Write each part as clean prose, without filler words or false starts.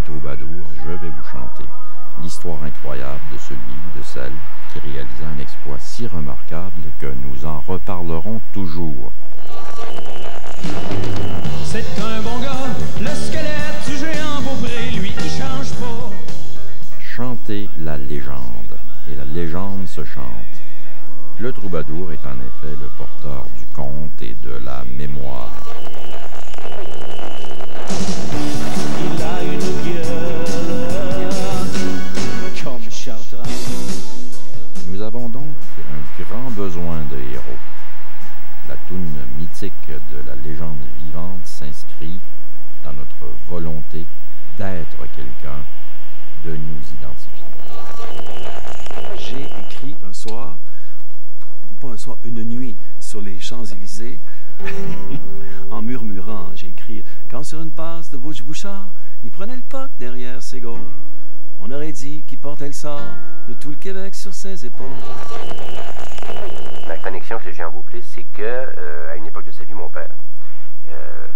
troubadour, je vais vous chanter l'histoire incroyable de celui ou de celle qui réalisa un exploit si remarquable que nous en reparlerons toujours. C'est un bon gars, le squelette du géant Beaupré, lui, il change pas. Chanter la légende, et la légende se chante. Le troubadour est en effet le porteur du conte et de la mémoire. Il a une gueule comme Chartrand. Nous avons donc un grand besoin de héros. La toune mythique de la légende vivante s'inscrit dans notre volonté d'être quelqu'un, de nous identifier. J'ai écrit un soir, pas un soir, une nuit, sur les Champs-Élysées, en murmurant. J'ai écrit « Quand sur une passe de Bouche-Bouchard, il prenait le poc derrière ses gaules. On aurait dit qu'il portait le sort de tout le Québec sur ses épaules. » Ma connexion avec le géant Beaupré, c'est que à une époque de sa vie, mon père a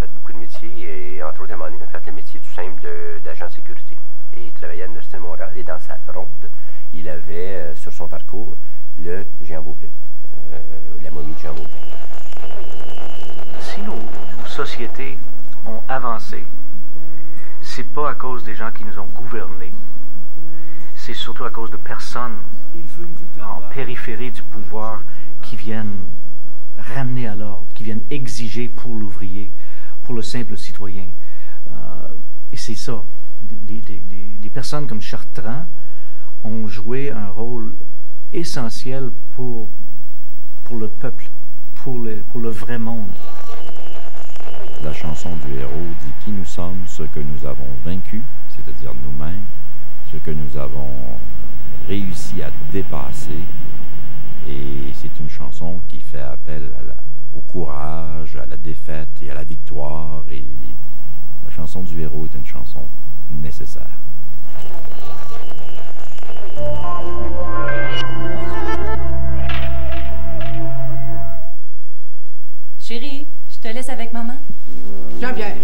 fait beaucoup de métiers et entre autres, à un moment donné, il a fait le métier tout simple d'agent de sécurité. Et il travaillait à l'Université de Montréal et dans sa ronde, il avait sur son parcours le géant Beaupré, la momie de géant Beaupré. Si nos sociétés ont avancé, c'est pas à cause des gens qui nous ont gouvernés. C'est surtout à cause de personnes en périphérie du pouvoir qui viennent ramener à l'ordre, qui viennent exiger pour l'ouvrier, pour le simple citoyen. Et c'est ça. Des personnes comme Chartrand ont joué un rôle essentiel pour le peuple, pour le vrai monde. La chanson du héros dit qui nous sommes, ce que nous avons vaincu, c'est-à-dire nous-mêmes, ce que nous avons réussi à dépasser. Et c'est une chanson qui fait appel au courage, à la défaite et à la victoire. Et la chanson du héros est une chanson nécessaire. Chérie, je te laisse avec maman. Jean-Pierre.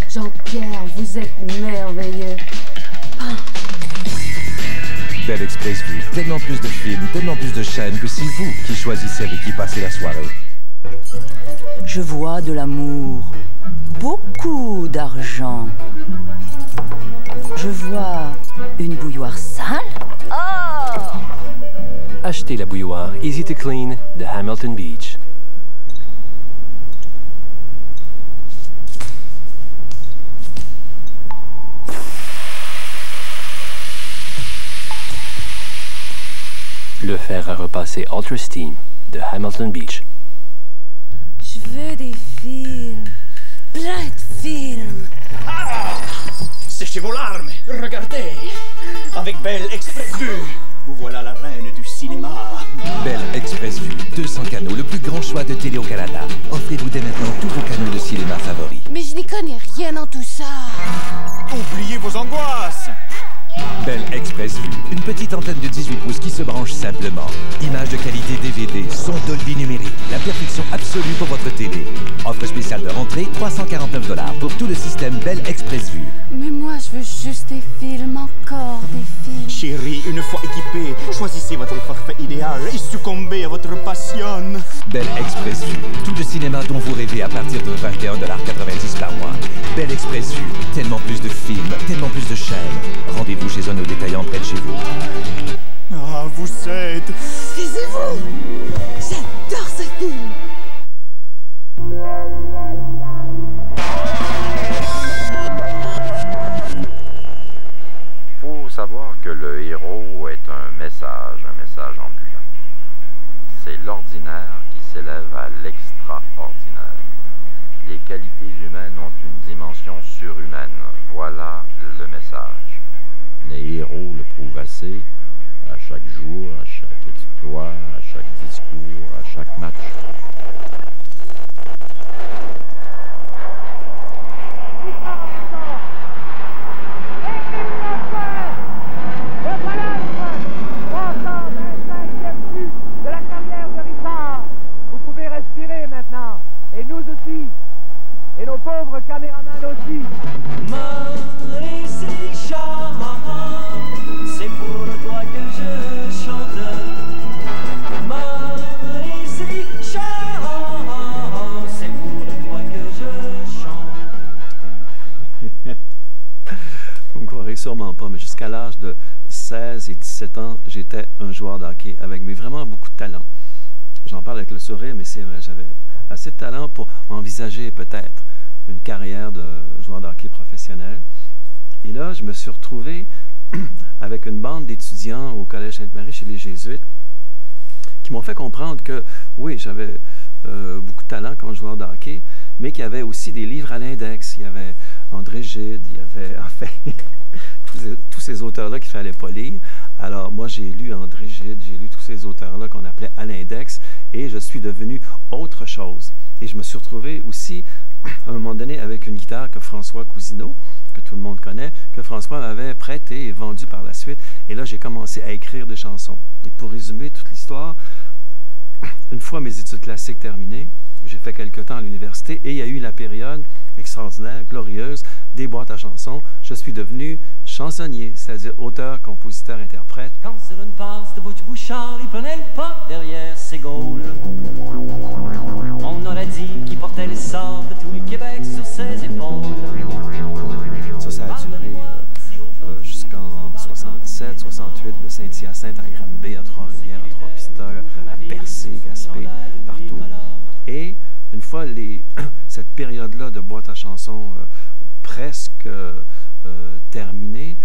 Jean-Pierre, vous êtes merveilleux. Belle Express Vue, tellement plus de films, tellement plus de chaînes que c'est vous qui choisissez avec qui passer la soirée. Je vois de l'amour, beaucoup d'argent. Je vois une bouilloire sale. Oh! Achetez la bouilloire Easy to Clean de Hamilton Beach. Le fer à repasser Ultra Steam de Hamilton Beach. Je veux des films, plein de films. Ah! Séchez vos larmes, regardez. Avec Belle Express Vue, vous voilà la reine du cinéma. Belle Express Vue, 200 canaux, le plus grand choix de télé au Canada. Offrez-vous dès maintenant tous vos canaux de cinéma favoris. Mais je n'y connais rien dans tout ça. Oubliez vos angoisses. Belle Express Vue, une petite antenne de 18 pouces qui se branche simplement. Image de qualité DVD, son Dolby numérique, la perfection absolue pour votre télé. Offre spéciale de rentrée, 349 $ pour tout le système Belle Express Vue. Mais moi, je veux juste des films, encore des films. Chérie, une fois équipée, choisissez votre forfait idéal et succombez à votre passion. Belle Express Vue, tout le cinéma dont vous rêvez à partir de 21,90 $ par mois. Belle Express Vue, tellement plus de films, tellement plus de chaînes. Rendez-vous chez un de nos détaillants près de chez vous. Ah, vous êtes... Taisez-vous! J'adore ce film! Faut savoir que le héros est un message ambulant. C'est l'ordinaire qui s'élève à l'extraordinaire. Les qualités humaines ont une dimension surhumaine. Voilà le message. Les héros le prouvent assez, à chaque jour, à chaque exploit, à chaque discours, à chaque match. aussi. Et nos pauvres caméramans aussi. Maurice Richard, c'est pour toi que je chante. Maurice Richard, c'est pour toi que je chante. Vous me croirez sûrement pas, mais jusqu'à l'âge de 16 et 17 ans, j'étais un joueur de hockey avec vraiment beaucoup de talent. J'en parle avec le sourire, mais c'est vrai, j'avais assez de talent pour envisager peut-être une carrière de joueur de hockey professionnel. Et là, je me suis retrouvé avec une bande d'étudiants au Collège Sainte-Marie chez les Jésuites qui m'ont fait comprendre que, oui, j'avais beaucoup de talent comme joueur de hockey, mais qu'il y avait aussi des livres à l'index. Il y avait André Gide, il y avait, enfin, tous ces auteurs-là qu'il ne fallait pas lire. Alors, moi, j'ai lu André Gide, j'ai lu tous ces auteurs-là qu'on appelait à l'index, et je suis devenu autre chose. Et je me suis retrouvé aussi, à un moment donné, avec une guitare que François Cousineau, que tout le monde connaît, que François m'avait prêté et vendu par la suite. Et là, j'ai commencé à écrire des chansons. Et pour résumer toute l'histoire, une fois mes études classiques terminées, j'ai fait quelque temps à l'université et il y a eu la période extraordinaire, glorieuse, des boîtes à chansons. Je suis devenu chansonnier, c'est-à-dire auteur, compositeur, interprète. Quand sur une passe de Butch Bouchard, il prenait le pas derrière ses gaules. On aurait dit qu'il portait le sort de tout le Québec sur ses épaules. Ça a duré jusqu'en 67, 68, de Saint-Hyacinthe à Granby, à Trois-Rivières, à Trois-Pisteurs, à Percé, Gaspé, partout. Et une fois cette période-là de boîte à chansons presque terminée,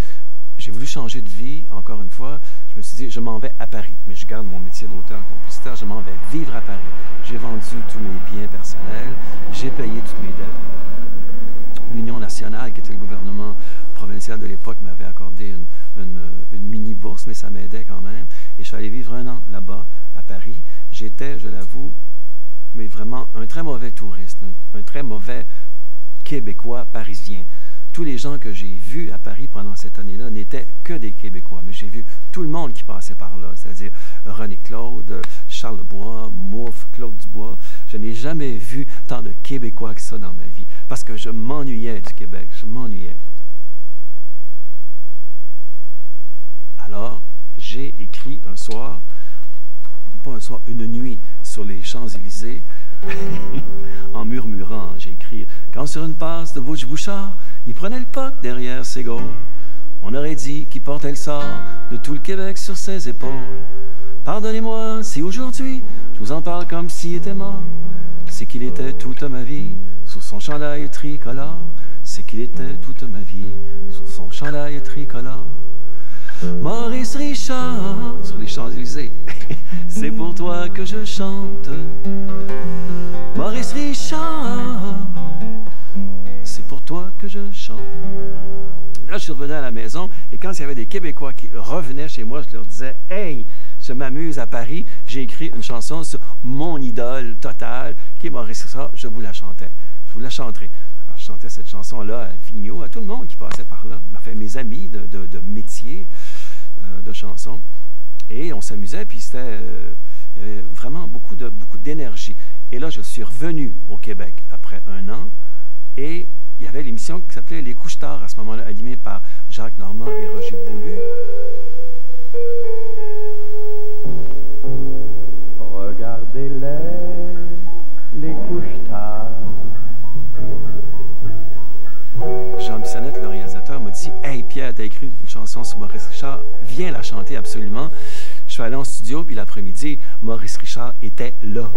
j'ai voulu changer de vie, encore une fois. Je me suis dit, je m'en vais à Paris, mais je garde mon métier d'auteur-compositeur, je m'en vais vivre à Paris. J'ai vendu tous mes biens personnels, j'ai payé toutes mes dettes. L'Union nationale, qui était le gouvernement provincial de l'époque, m'avait accordé une mini-bourse, mais ça m'aidait quand même. Et je suis allé vivre 1 an là-bas, à Paris. J'étais, je l'avoue, mais vraiment un très mauvais touriste, un très mauvais Québécois parisien. Tous les gens que j'ai vus à Paris pendant cette année-là n'étaient que des Québécois, mais j'ai vu tout le monde qui passait par là, c'est-à-dire René Claude, Charles Bois, Mouffe, Claude Dubois. Je n'ai jamais vu tant de Québécois que ça dans ma vie, parce que je m'ennuyais du Québec, je m'ennuyais. Alors, j'ai écrit un soir, pas un soir, une nuit, sur les Champs-Élysées, en murmurant, j'ai écrit « Quand sur une passe de Butch Bouchard, il prenait le pot derrière ses gaules. On aurait dit qu'il portait le sort de tout le Québec sur ses épaules. Pardonnez-moi si aujourd'hui, je vous en parle comme s'il était mort. C'est qu'il était toute ma vie sous son chandail tricolore. C'est qu'il était toute ma vie sous son chandail tricolore. Maurice Richard, sur les Champs-Élysées, c'est pour toi que je chante. Maurice Richard, c'est pour toi que je chante. Là, je suis revenu à la maison et quand il y avait des Québécois qui revenaient chez moi, je leur disais « Hey, je m'amuse à Paris, j'ai écrit une chanson sur mon idole totale, qui est Maurice Richard, je vous la chantais. Je vous la chanterai. » Alors, je chantais cette chanson-là à Vigneault, à tout le monde qui passait par là, enfin, mes amis de métier de chansons. Et on s'amusait, puis il y avait vraiment beaucoup d'énergie. Et là, je suis revenu au Québec après 1 an, et il y avait l'émission qui s'appelait Les Couche-Tard, à ce moment-là, animée par Jacques Normand et Roger Boulu. Regardez-les Couche-Tard. Jean Bissonnette, le réalisateur, m'a dit « Hey Pierre, t'as écrit une chanson sur Maurice Richard, viens la chanter absolument. » Je suis allé en studio, puis l'après-midi, Maurice Richard était là.